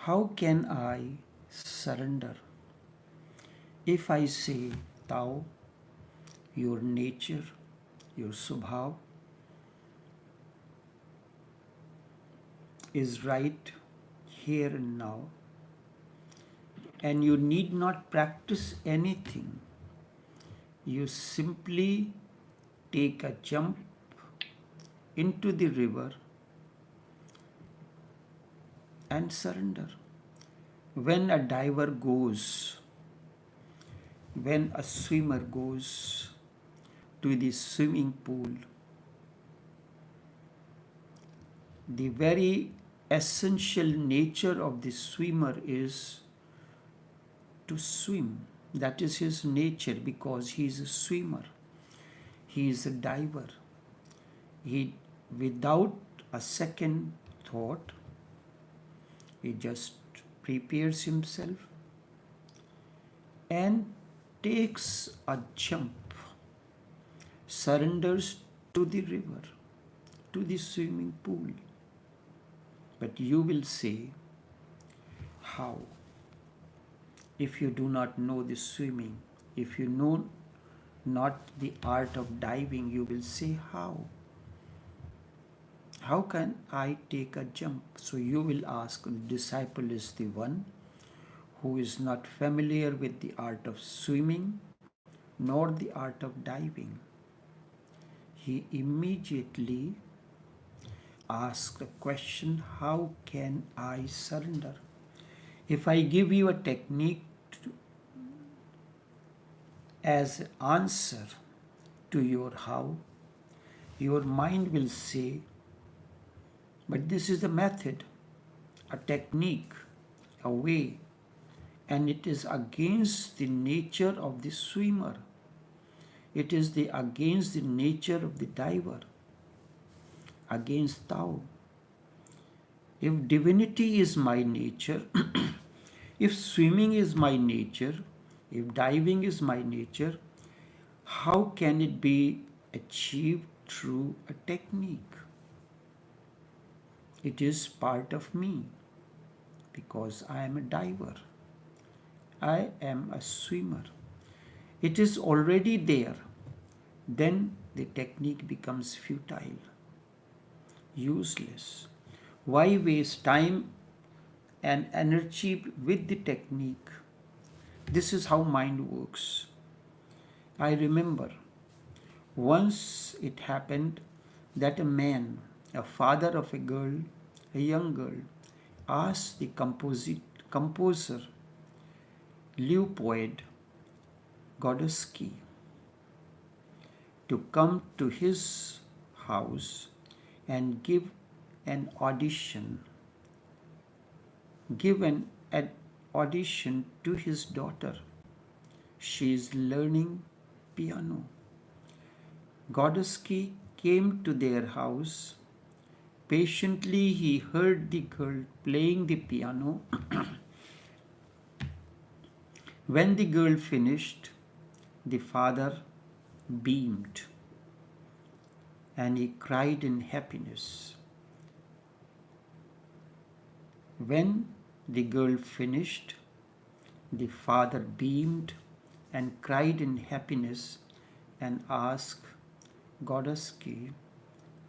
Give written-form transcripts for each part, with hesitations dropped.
How can I surrender? If I say Tao, your nature, your subhav is right here and now, and you need not practice anything. You simply take a jump into the river and surrender. When a diver goes, when a swimmer goes to the swimming pool, the very essential nature of the swimmer is to swim. That is his nature because he is a swimmer. He is a diver. He, without a second thought, he just prepares himself and takes a jump, surrenders to the river, to the swimming pool. But you will say, how? If you do not know the swimming, if you know not the art of diving, you will say, how? How can I take a jump? So you will ask, the disciple is the one who is not familiar with the art of swimming nor the art of diving. He immediately asks the question, how can I surrender? If I give you a technique as answer to your how, your mind will say, but this is a method, a technique, a way, and it is against the nature of the swimmer. It is against the nature of the diver, against Tao. If divinity is my nature, if swimming is my nature, if diving is my nature, how can it be achieved through a technique? It is part of me because I am a diver. I am a swimmer. It is already there. Then the technique becomes futile, useless. Why waste time and energy with the technique? This is how mind works. I remember once it happened that a man, a father of a girl, a young girl, asked the composer Leopold Godowski to come to his house and give an audition, give an audition to his daughter. She is learning piano. Godowski came to their house. Patiently he heard the girl playing the piano. When the girl finished, the father beamed and he cried in happiness. When the girl finished, the father beamed and cried in happiness and asked Godowski,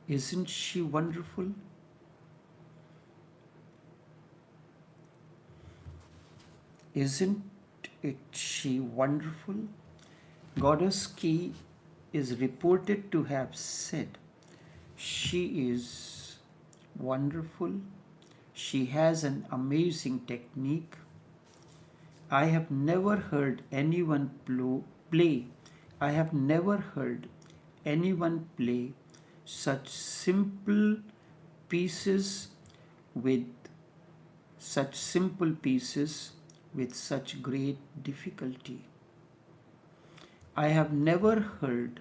isn't she wonderful? Isn't she wonderful? Godowski is reported to have said, she is wonderful. She has an amazing technique. I have never heard anyone play. I have never heard anyone play such simple pieces with such great difficulty. I have never heard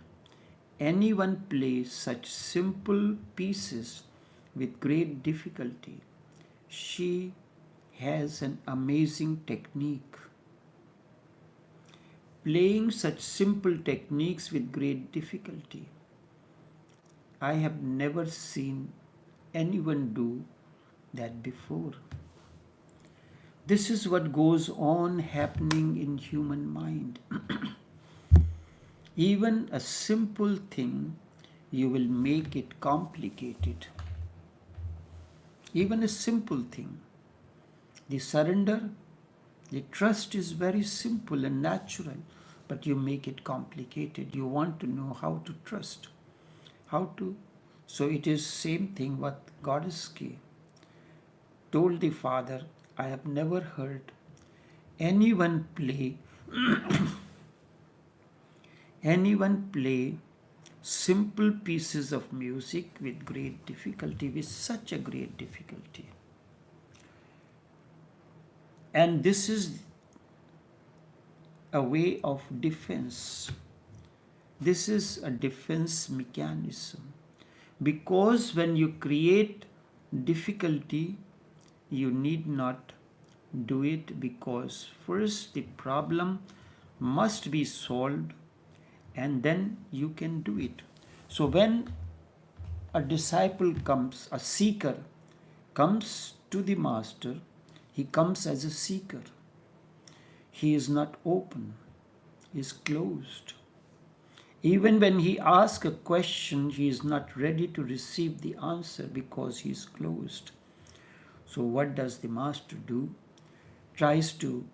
anyone play such simple pieces with great difficulty. She has an amazing technique. Playing such simple techniques with great difficulty. I have never seen anyone do that before. This is what goes on happening in human mind. Even a simple thing, you will make it complicated. Even a simple thing. The surrender, the trust is very simple and natural, but you make it complicated. You want to know how to trust, how to. So it is same thing what Goddess K told the father, I have never heard anyone play anyone play simple pieces of music with great difficulty, with such a great difficulty. And this is a way of defense. This is a defense mechanism. Because when you create difficulty, you need not do it, because first the problem must be solved and then you can do it. So when a disciple comes, a seeker comes to the master, he comes as a seeker. He is not open, he is closed. Even when he asks a question, he is not ready to receive the answer because he is closed. So what does the master do? Tries to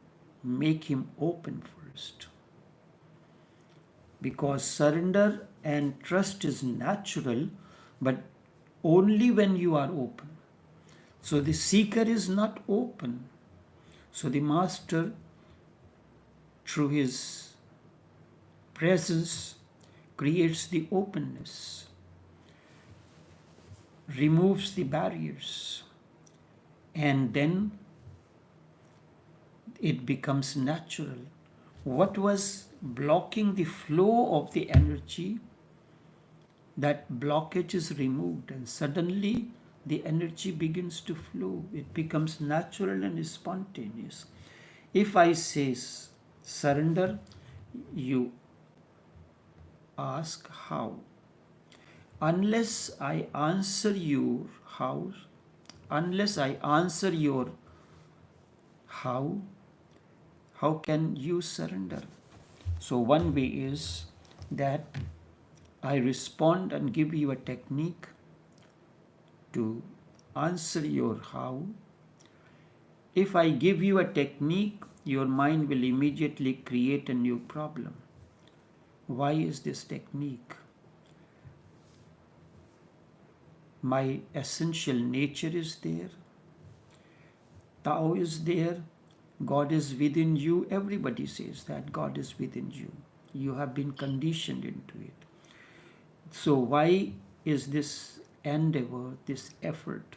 make him open first. Because surrender and trust is natural, but only when you are open. So the seeker is not open. So the master, through his presence, creates the openness, removes the barriers, and then it becomes natural. What was blocking the flow of the energy, that blockage is removed, and suddenly the energy begins to flow. It becomes natural and spontaneous. If I say surrender, you ask how. Unless I answer your how, how can you surrender? So one way is that I respond and give you a technique to answer your how. If I give you a technique, your mind will immediately create a new problem. Why is this technique? My essential nature is there. Tao is there. God is within you. Everybody says that God is within you. You have been conditioned into it. So why is this endeavor, this effort?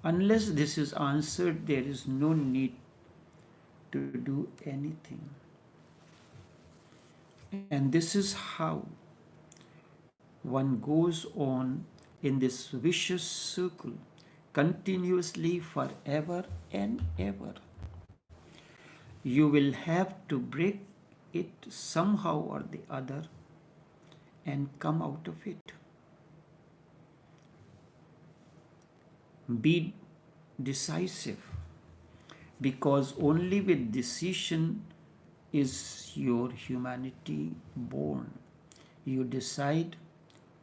Unless this is answered, there is no need to do anything. And this is how one goes on in this vicious circle continuously forever and ever. You will have to break it somehow or the other and come out of it. Be decisive, because only with decision is your humanity born. You decide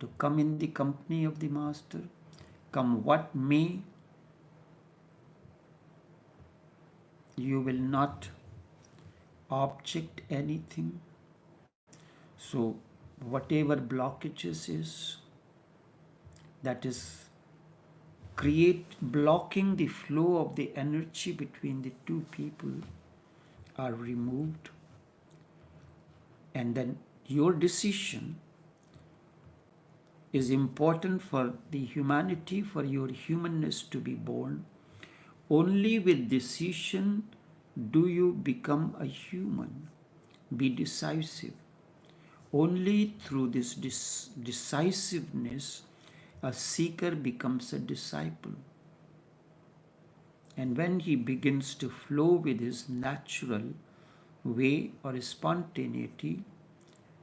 to come in the company of the Master, come what may. You will not object anything. So whatever blockages is, that is blocking the flow of the energy between the two people, are removed. And then your decision is important for the humanity, for your humanness to be born. Only with decision do you become a human. Be decisive. Only through this decisiveness a seeker becomes a disciple. And when he begins to flow with his natural way or spontaneity,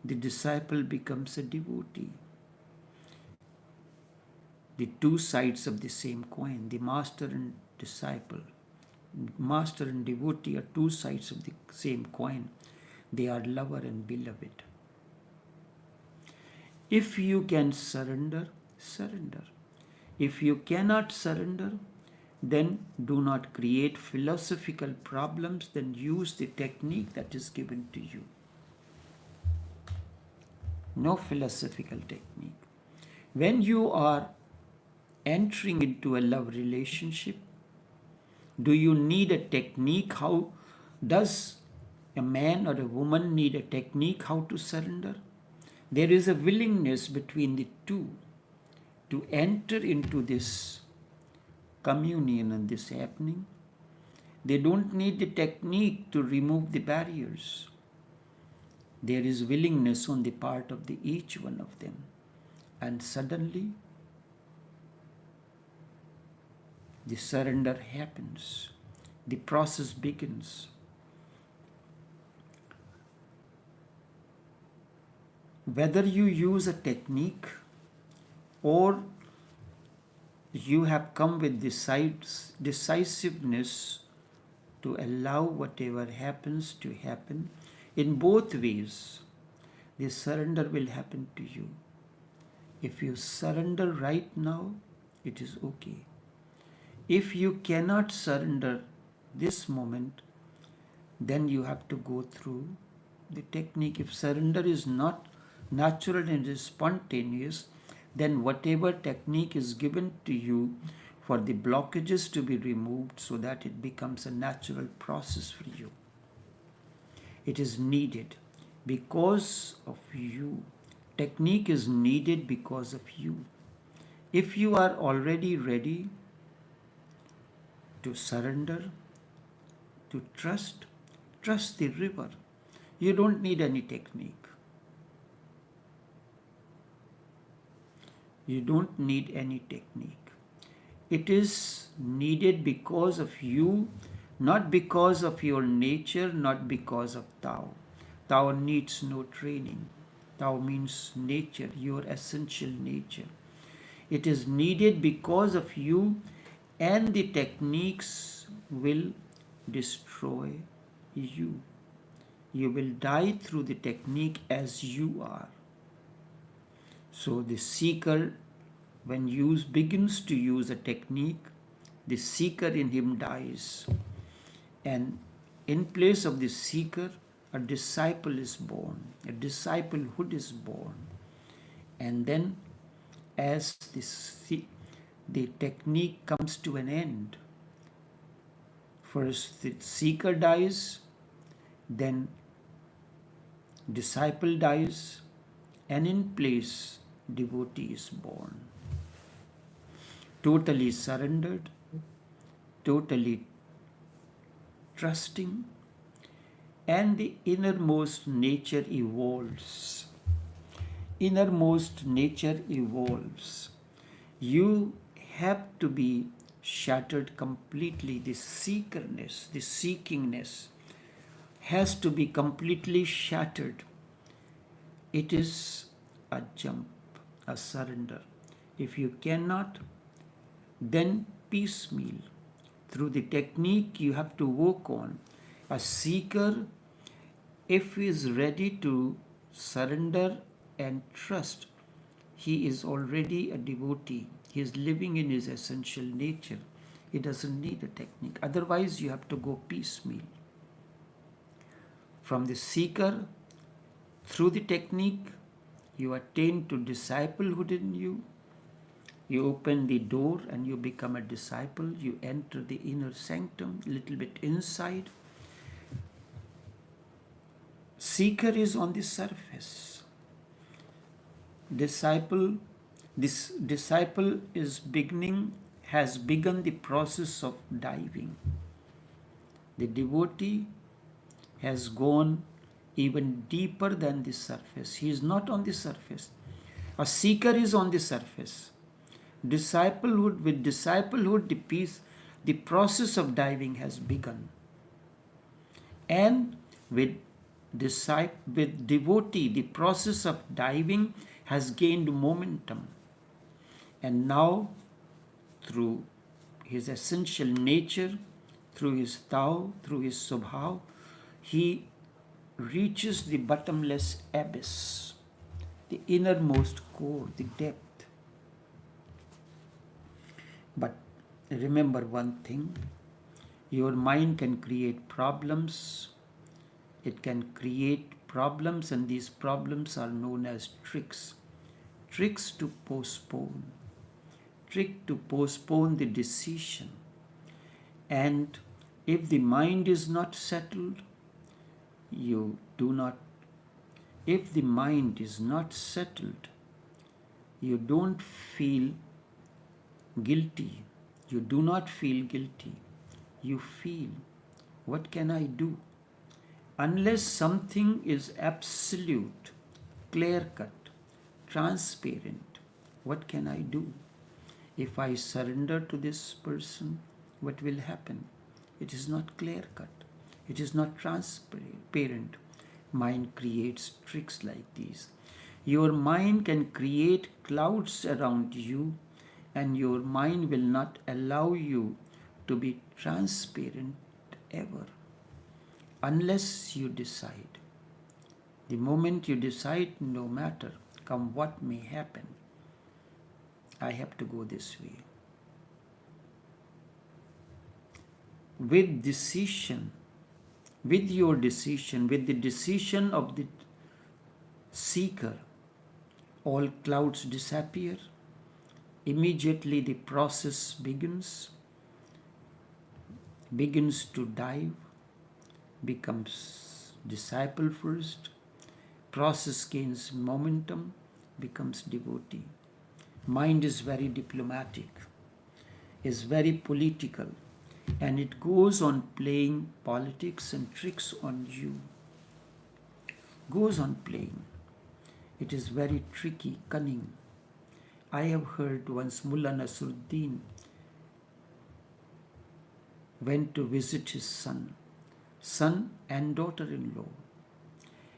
the disciple becomes a devotee. The two sides of the same coin, the master and disciple, Master and devotee are two sides of the same coin. They are lover and beloved. If you can surrender, surrender. If you cannot surrender, then do not create philosophical problems, then use the technique that is given to you. No philosophical technique. When you are entering into a love relationship, do you need a technique? How does a man or a woman need a technique how to surrender? There is a willingness between the two to enter into this communion and this happening. They don't need the technique to remove the barriers. There is willingness on the part of each one of them. And suddenly, the surrender happens. The process begins. Whether you use a technique or you have come with decisiveness to allow whatever happens to happen, in both ways, the surrender will happen to you. If you surrender right now, it is okay. If you cannot surrender this moment, then you have to go through the technique. If surrender is not natural and is spontaneous, then whatever technique is given to you for the blockages to be removed so that it becomes a natural process for you. It is needed because of you. Technique is needed because of you. If you are already ready to surrender, to trust the river. You don't need any technique. You don't need any technique. It is needed because of you, not because of your nature, not because of Tao. Tao needs no training. Tao means nature, your essential nature. It is needed because of you, and the techniques will destroy you. You will die through the technique as you are. So the seeker, when begins to use a technique, the seeker in him dies. And in place of the seeker, a disciple is born. A disciplehood is born. And then as the technique comes to an end, first the seeker dies, then disciple dies, and in place devotee is born. Totally surrendered, totally trusting, and the innermost nature evolves. Innermost nature evolves. You have to be shattered completely. The seekerness, the seekingness has to be completely shattered. It is a jump, a surrender. If you cannot, then piecemeal. Through the technique you have to work on. A seeker, if he is ready to surrender and trust, he is already a devotee. He is living in his essential nature. He doesn't need a technique. Otherwise, you have to go piecemeal. From the seeker, through the technique, you attain to disciplehood in you. You open the door and you become a disciple. You enter the inner sanctum, a little bit inside. Seeker is on the surface. This disciple has begun the process of diving. The devotee has gone even deeper than the surface. He is not on the surface. A seeker is on the surface. With disciplehood, the process of diving has begun. And with devotee, the process of diving has gained momentum. And now, through his essential nature, through his Tao, through his Subhav, he reaches the bottomless abyss, the innermost core, the depth. But remember one thing, your mind can create problems. It can create problems, and these problems are known as tricks. Tricks to postpone. Trick to postpone the decision. And if the mind is not settled, you do not. If the mind is not settled, you don't feel guilty. You do not feel guilty. You feel, what can I do? Unless something is absolute, clear-cut, transparent, what can I do? If I surrender to this person, what will happen? It is not clear-cut. It is not transparent. Mind creates tricks like these. Your mind can create clouds around you, and your mind will not allow you to be transparent ever, unless you decide. The moment you decide, no matter come what may happen, I have to go this way. With decision, with your decision, with the decision of the seeker, all clouds disappear. Immediately the process begins to dive, becomes disciple first, process gains momentum, becomes devotee. Mind is very diplomatic, is very political, and it goes on playing politics and tricks on you. Goes on playing. It is very tricky, cunning. I have heard once Mullah Nasruddin went to visit his son and daughter-in-law.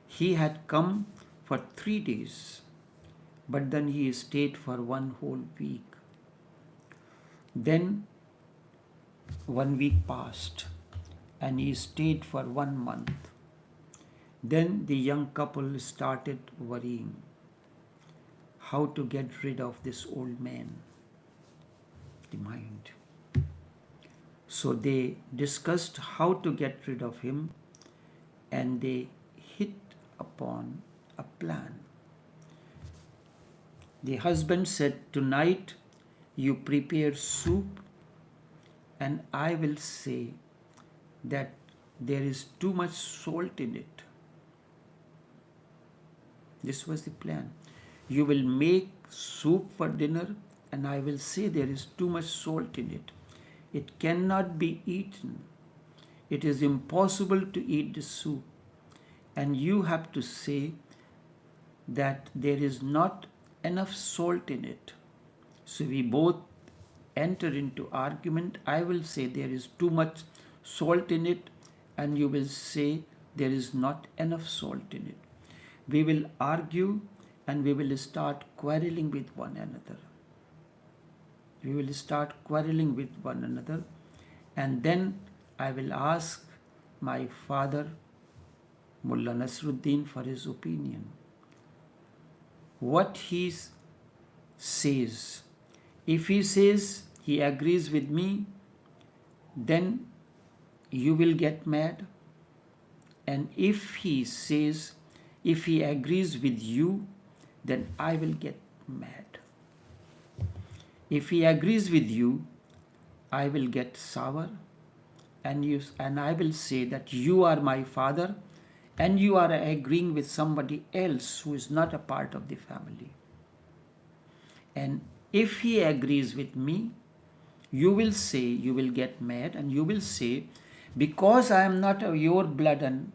He had come for 3 days, but then he stayed for 1 whole week. Then 1 week passed and he stayed for 1 month. Then the young couple started worrying how to get rid of this old man, the mind. So they discussed how to get rid of him, and they hit upon a plan. The husband said, tonight you prepare soup and I will say that there is too much salt in it. This was the plan. You will make soup for dinner and I will say there is too much salt in it. It cannot be eaten. It is impossible to eat the soup. And you have to say that there is not enough salt in it. So we both enter into argument. I will say there is too much salt in it and you will say there is not enough salt in it. We will argue and we will start quarreling with one another. We will start quarreling with one another, and then I will ask my father, Mullah Nasruddin, for his opinion. What he says, if he says he agrees with me, then you will get mad. And if he says, if he agrees with you, then I will get mad. If he agrees with you, I will get sour, and I will say that you are my father and you are agreeing with somebody else who is not a part of the family. And if he agrees with me, you will say, you will get mad and you will say, because I am not of your blood,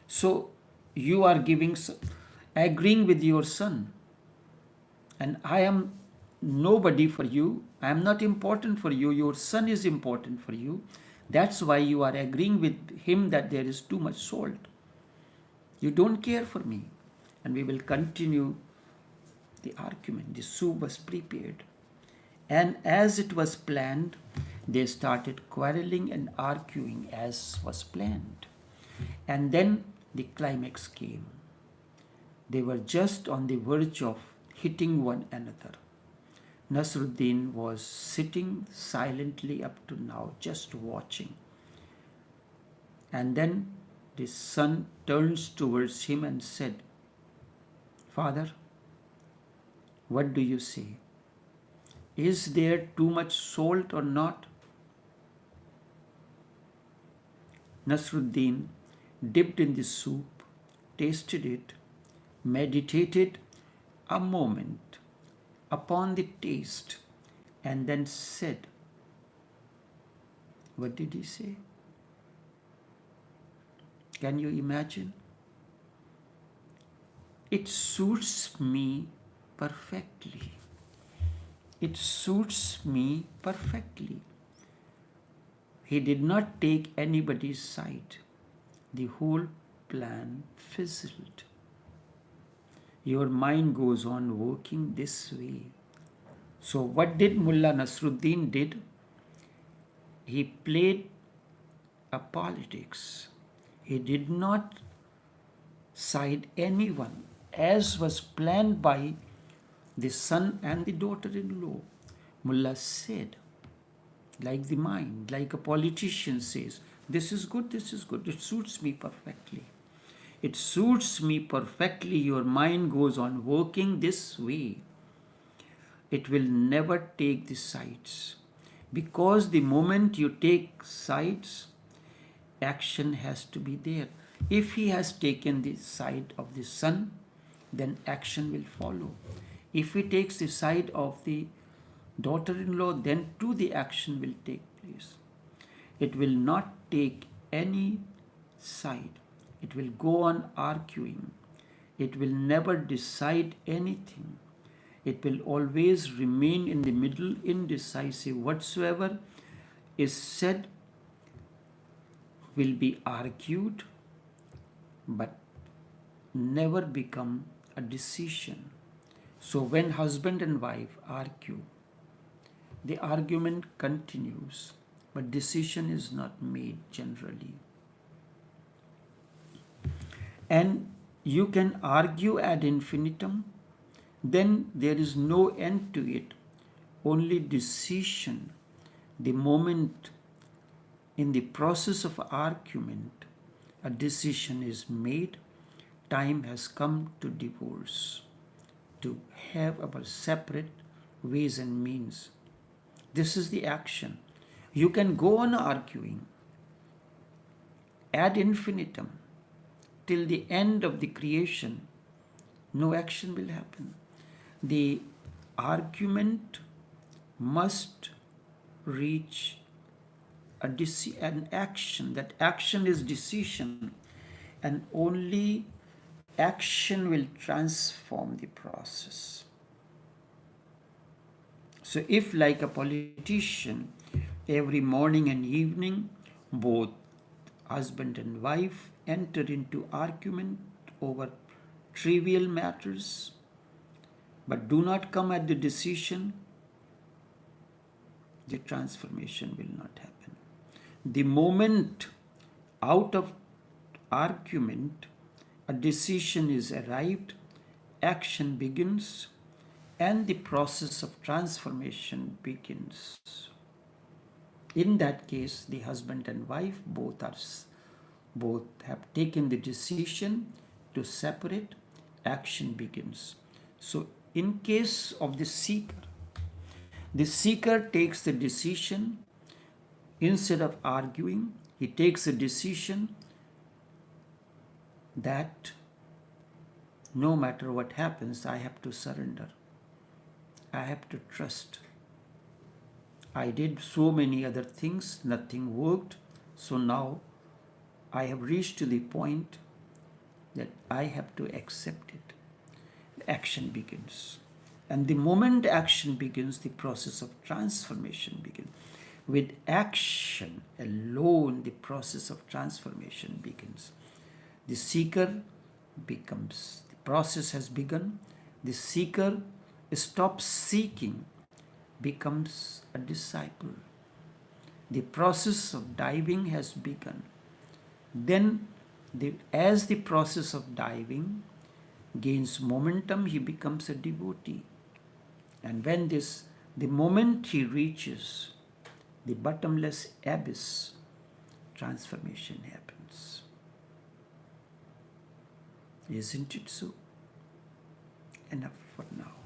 so you are agreeing with your son. And I am nobody for you. I am not important for you. Your son is important for you. That's why you are agreeing with him that there is too much salt. You don't care for me. And we will continue the argument. The soup was prepared. And as it was planned, They started quarreling and arguing as was planned. And then the climax came. They were just on the verge of hitting one another. Nasruddin was sitting silently up to now, just watching. And then the son turns towards him and said, "Father, what do you say? Is there too much salt or not?" Nasruddin dipped in the soup, tasted it, meditated a moment upon the taste, and then said, what did he say? Can you imagine? It suits me perfectly. It suits me perfectly. He did not take anybody's side. The whole plan fizzled. Your mind goes on working this way. So what did Mullah Nasruddin did? He played a politics. He did not side anyone, as was planned by the son and the daughter-in-law. Mullah said, like the mind, like a politician says, this is good, it suits me perfectly. It suits me perfectly. Your mind goes on working this way. It will never take the sides. Because the moment you take sides, action has to be there. If he has taken the side of the son, then action will follow. If he takes the side of the daughter-in-law, then too the action will take place. It will not take any side. It will go on arguing. It will never decide anything. It will always remain in the middle, indecisive. Whatsoever is said will be argued, but never become a decision. So when husband and wife argue, the argument continues, but decision is not made generally. And you can argue ad infinitum, then there is no end to it, only decision. The moment in the process of argument a decision is made, time has come to divorce, to have our separate ways and means. This is the action. You can go on arguing ad infinitum till the end of the creation. No action will happen. The argument must reach an action. That action is decision, and only action will transform the process. So if, like a politician, every morning and evening both husband and wife enter into argument over trivial matters, but do not come at the decision, the transformation will not happen. The moment out of argument a decision is arrived, action begins, and the process of transformation begins. In that case, the husband and wife both have taken the decision to separate, action begins. So in case of the seeker takes the decision. Instead of arguing, he takes a decision that no matter what happens, I have to surrender. I have to trust. I did so many other things, nothing worked. So now I have reached to the point that I have to accept it. Action begins. And the moment action begins, the process of transformation begins. With action alone, the process of transformation begins. The seeker becomes, the process has begun. The seeker stops seeking, becomes a disciple. The process of diving has begun. Then, as the process of diving gains momentum, he becomes a devotee. And when the moment he reaches the bottomless abyss, transformation happens. Isn't it so? Enough for now.